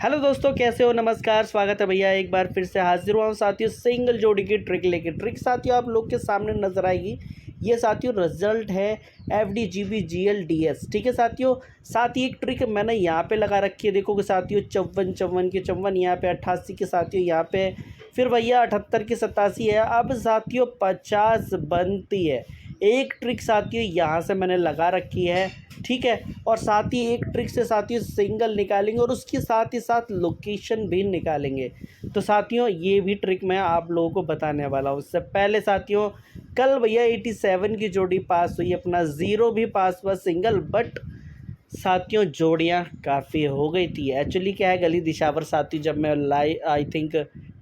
Hello दोस्तों, कैसे हो? नमस्कार, स्वागत है भैया। एक बार फिर से हाजिर हुआ हूँ साथियों सिंगल जोड़ी की ट्रिक लेके। ट्रिक साथियों आप लोग के सामने नजर आएगी। ये साथियों रिजल्ट है FD GB GL DS। ठीक है साथियों। साथ ही एक ट्रिक मैंने यहाँ पे लगा रखी है, देखोगे साथियों 54 की 54, यहाँ पे 88 की साथियों, यहाँ पे फिर भैया 78 की 87 है। अब साथियों 50 बनती है। एक ट्रिक साथियों यहाँ से मैंने लगा रखी है, ठीक है। और साथ ही एक ट्रिक से साथियों सिंगल निकालेंगे और उसके साथ ही साथ लोकेशन भी निकालेंगे। तो साथियों ये भी ट्रिक मैं आप लोगों को बताने वाला हूँ। उससे पहले साथियों कल भैया 87 की जोड़ी पास हुई, अपना ज़ीरो भी पास हुआ सिंगल, बट साथियों जोड़ियाँ काफ़ी हो गई थी। एक्चुअली क्या है, गली दिशावर साथी जब मैं आई थिंक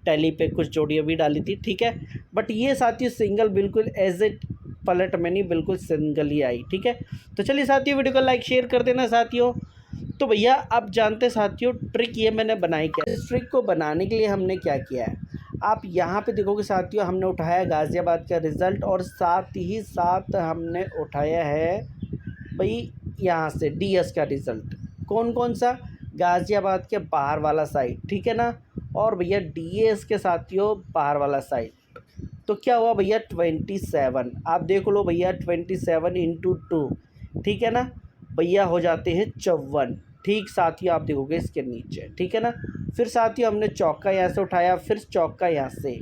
टैली पे कुछ जोड़ियाँ भी डाली थी, ठीक है। बट ये साथियों सिंगल बिल्कुल एज इट पलट में नहीं, बिल्कुल सिंगल ही आई, ठीक है। तो चलिए साथियों वीडियो को लाइक शेयर कर देना साथियों। तो भैया अब जानते साथियों ट्रिक ये मैंने बनाई क्या। इस ट्रिक को बनाने के लिए हमने क्या किया है, आप यहाँ पे देखोगे साथियों, हमने उठाया गाज़ियाबाद का रिज़ल्ट और साथ ही साथ हमने उठाया है भाई यहाँ से DS का रिज़ल्ट। कौन कौन सा? गाज़ियाबाद के बाहर वाला साइड, ठीक है ना। और भैया DS के साथियों बाहर वाला साइड। तो क्या हुआ भैया 27, आप देख लो भैया 27 इंटू 2, ठीक है ना भैया, हो जाते हैं 54। ठीक साथियों आप देखोगे इसके नीचे, ठीक है ना। फिर साथियों हमने चौका यहाँ से उठाया, फिर चौका यहाँ से।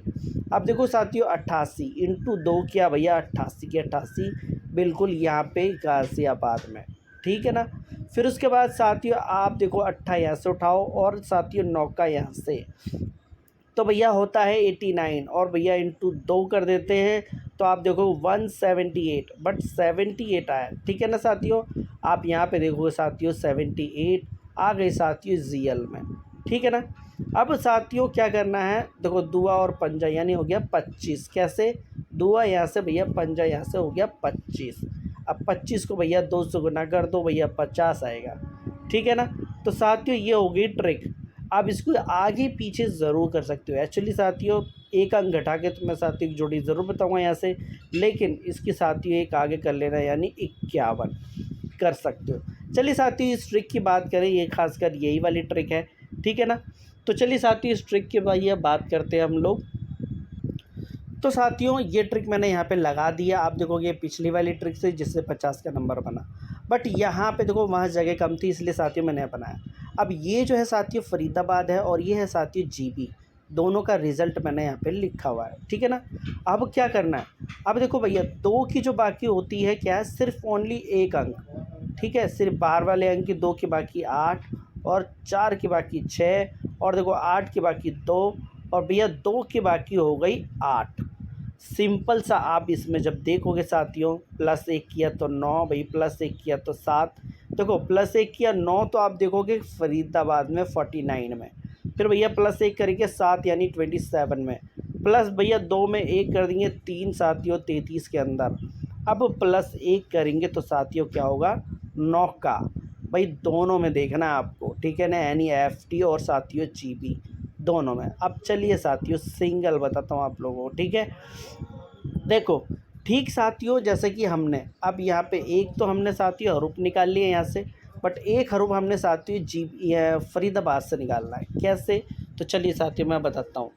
अब देखो साथियों 88 इंटू 2 किया भैया 88 की 88, बिल्कुल यहाँ पे गाज़ियाबाद में, ठीक है ना। फिर उसके बाद साथियों आप देखो 8 यहाँ से उठाओ और साथियों 9 का यहाँ से, तो भैया होता है 89 और भैया इंटू 2 कर देते हैं तो आप देखो 178, बट 78 आया, ठीक है ना साथियों। आप यहाँ पे देखोगे साथियों 78 आ गई साथियों ZL में, ठीक है ना। अब साथियों क्या करना है, देखो दुआ और पंजा यानी हो गया 25। कैसे? दुआ यहाँ से भैया, पंजा यहाँ से, हो गया 25। अब 25 को भैया 2 से गुना कर दो भैया 50 आएगा, ठीक है ना। तो साथियों ये होगी ट्रिक। आप इसको आगे पीछे ज़रूर कर सकते हो। एक्चुअली साथियों एक अंक घटा के तो मैं साथियों एक जोड़ी ज़रूर बताऊंगा यहाँ से, लेकिन इसके साथियों एक आगे कर लेना यानी 51 कर सकते हो। चलिए साथियों इस ट्रिक की बात करें, ये खासकर यही वाली ट्रिक है, ठीक है ना। तो चलिए साथियों इस ट्रिक के भाई बात करते हैं हम लोग। तो साथियों ये ट्रिक मैंने यहाँ पे लगा दिया। आप देखोगे पिछली वाली ट्रिक से जिससे 50 का नंबर बना, बट यहाँ पे देखो वहाँ जगह कम थी, इसलिए साथियों मैंने बनाया। अब ये जो है साथियों फरीदाबाद है और ये है साथियों GB, दोनों का रिज़ल्ट मैंने यहाँ पे लिखा हुआ है, ठीक है ना। अब क्या करना है, अब देखो भैया 2 की जो बाकी होती है क्या है, सिर्फ ओनली एक अंक, ठीक है। सिर्फ बाहर वाले अंक की 2 की बाकी 8 और 4 की बाकी 6 और देखो 8 की बाकी 2 और भैया 2 की बाकी हो गई 8। सिंपल सा। आप इसमें जब देखोगे साथियों +1 किया तो 9 भाई, +1 किया तो 7, देखो +1 किया 9 तो आप देखोगे फरीदाबाद में 49 में, फिर भैया +1 करेंगे 7 यानी 27 में, प्लस भैया 2 में 1 कर देंगे 3 साथियों 33 के अंदर। अब +1 करेंगे तो साथियों क्या होगा 9 का, भाई दोनों में देखना है आपको, ठीक है ना, यानी FD और साथियों GB दोनों में। अब चलिए साथियों सिंगल बताता हूँ आप लोगों को, ठीक है। देखो ठीक साथियों, जैसे कि हमने अब यहाँ पे एक तो हमने साथियों हरूफ निकाल लिए यहाँ से, बट एक हरूफ हमने साथियों फरीदाबाद से निकालना है। कैसे? तो चलिए साथियों मैं बताता हूँ।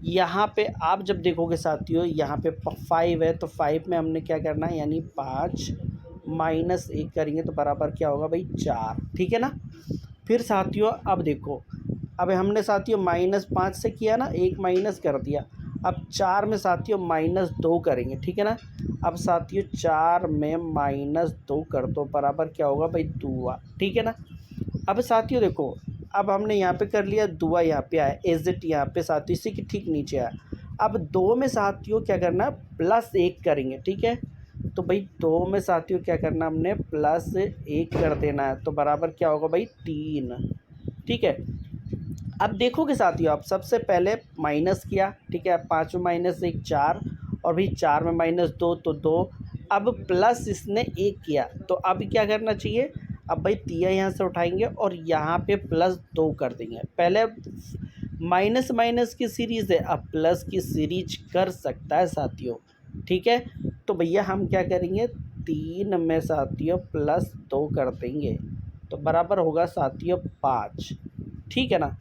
यहाँ पे आप जब देखोगे साथियों यहाँ पे 5 है, तो 5 में हमने क्या करना है यानी 5 -1 करेंगे तो बराबर क्या होगा भाई 4, ठीक है ना। फिर साथियों अब देखो, अब हमने साथियों -5 से किया ना, 1 माइनस कर दिया। अब 4 में साथियों -2 करेंगे, ठीक है ना। अब साथियों 4 में -2 कर दो बराबर क्या होगा भाई 2, ठीक है ना। अब साथियों देखो, अब हमने यहाँ पे कर लिया 2, यहाँ पे आया एजिट, यहाँ पे साथियों इसी के ठीक नीचे आया। अब 2 में साथियों क्या करना है +1 करेंगे, ठीक है। तो भाई 2 में साथियों क्या करना, हमने +1 कर देना है तो बराबर क्या होगा भाई 3, ठीक है। अब देखोगे साथियों आप सबसे पहले माइनस किया, ठीक है, 5 में -1 4 और भी 4 में -2 तो 2। अब प्लस इसने 1 किया तो अब क्या करना चाहिए, अब भाई तिया यहाँ से उठाएंगे और यहाँ पे +2 कर देंगे। पहले माइनस माइनस की सीरीज़ है, अब प्लस की सीरीज कर सकता है साथियों, ठीक है। तो भैया हम क्या करेंगे 3 में साथियों +2 कर देंगे तो बराबर होगा साथियों 5, ठीक है ना।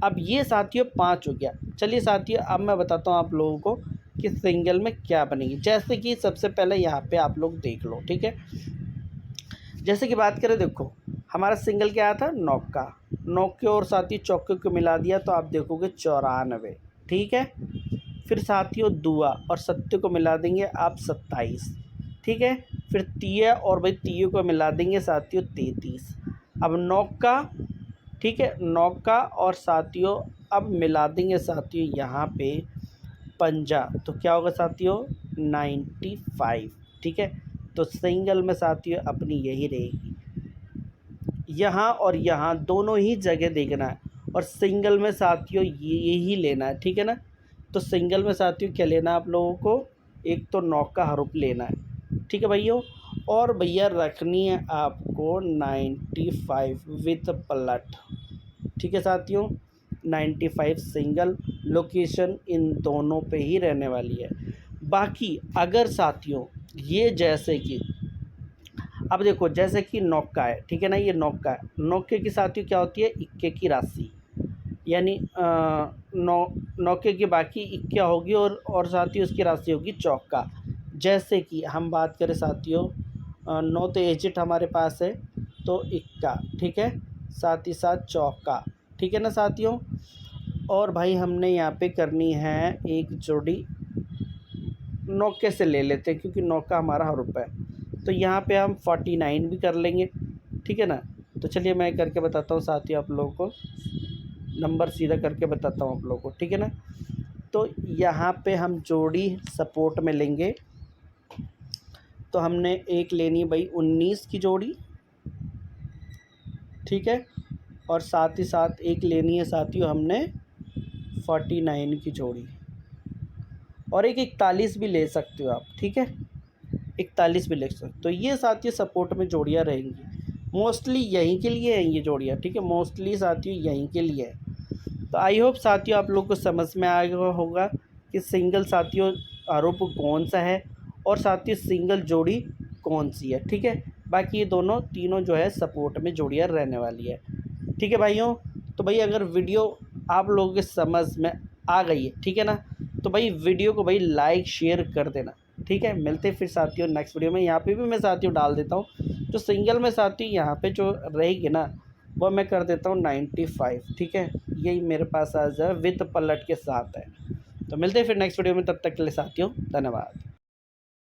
अब ये साथियों 5 हो गया। चलिए साथियों अब मैं बताता हूँ आप लोगों को कि सिंगल में क्या बनेगी। जैसे कि सबसे पहले यहाँ पे आप लोग देख लो, ठीक है। जैसे कि बात करें, देखो हमारा सिंगल क्या आया था, नौका। नौके और साथियों चौके को मिला दिया तो आप देखोगे 94, ठीक है। फिर साथियों दुआ और सत्य को मिला देंगे आप 27, ठीक है। फिर तिया और भाई तिये को मिला देंगे साथियों 33। अब नौका, ठीक है, नौका और साथियों अब मिला देंगे साथियों यहाँ पे पंजा, तो क्या होगा साथियों 95, ठीक है। तो सिंगल में साथियों अपनी यही रहेगी, यहाँ और यहाँ दोनों ही जगह देखना है, और सिंगल में साथियों यही लेना है, ठीक है ना। तो सिंगल में साथियों क्या लेना है आप लोगों को, एक तो नौका हरूप लेना है, ठीक है भैया। और भैया रखनी है आपको 95 विथ पलट, ठीक है साथियों। 95 सिंगल, लोकेशन इन दोनों पे ही रहने वाली है। बाकी अगर साथियों ये जैसे कि अब देखो जैसे कि नौका है, ठीक है ना, ये नौका है, नौके की साथियों क्या होती है, इक्के की राशि, यानी नौके की बाकी इक्का होगी और साथियों उसकी राशि होगी चौका। जैसे कि हम बात करें साथियों 9 तो एजिट हमारे पास है, तो इक्का, ठीक है, साथ ही साथ चौका, ठीक है ना साथियों। और भाई हमने यहाँ पे करनी है एक जोड़ी नौके से ले लेते हैं क्योंकि नौका हमारा हरूप है, तो यहाँ पे हम 49 भी कर लेंगे, ठीक है ना। तो चलिए मैं करके बताता हूँ साथियों आप लोगों को, नंबर सीधा करके बताता हूँ आप लोगों को, ठीक है ना। तो यहाँ पे हम जोड़ी सपोर्ट में लेंगे, तो हमने एक लेनी है भाई 19 की जोड़ी, ठीक है। और साथ ही साथ एक लेनी है साथियों हमने 49 की जोड़ी, और एक 41 भी ले सकते हो आप, ठीक है, 41 भी ले सकते हो। तो ये साथियों सपोर्ट में जोड़ियाँ रहेंगी, मोस्टली यहीं के लिए हैं ये जोड़ियाँ, ठीक है, मोस्टली साथियों यहीं के लिए है। तो आई होप साथियों आप लोग को समझ में आ गया होगा कि सिंगल साथियों आरोप कौन सा है और साथियों सिंगल जोड़ी कौन सी है, ठीक है। बाकी ये दोनों तीनों जो है सपोर्ट में जोड़ियाँ रहने वाली है, ठीक है भाइयों। तो भाई अगर वीडियो आप लोगों के समझ में आ गई है, ठीक है ना, तो भाई वीडियो को भाई लाइक शेयर कर देना, ठीक है। मिलते फिर साथियों नेक्स्ट वीडियो में। यहाँ पे भी मैं साथियों डाल देता हूँ जो सिंगल में साथियों यहाँ पे जो रहेगी ना वो मैं कर देता हूँ 95, ठीक है। यही मेरे पास आज विद पलट के साथ है। तो मिलते हैं फिर नेक्स्ट वीडियो में, तब तक के लिए साथियों धन्यवाद।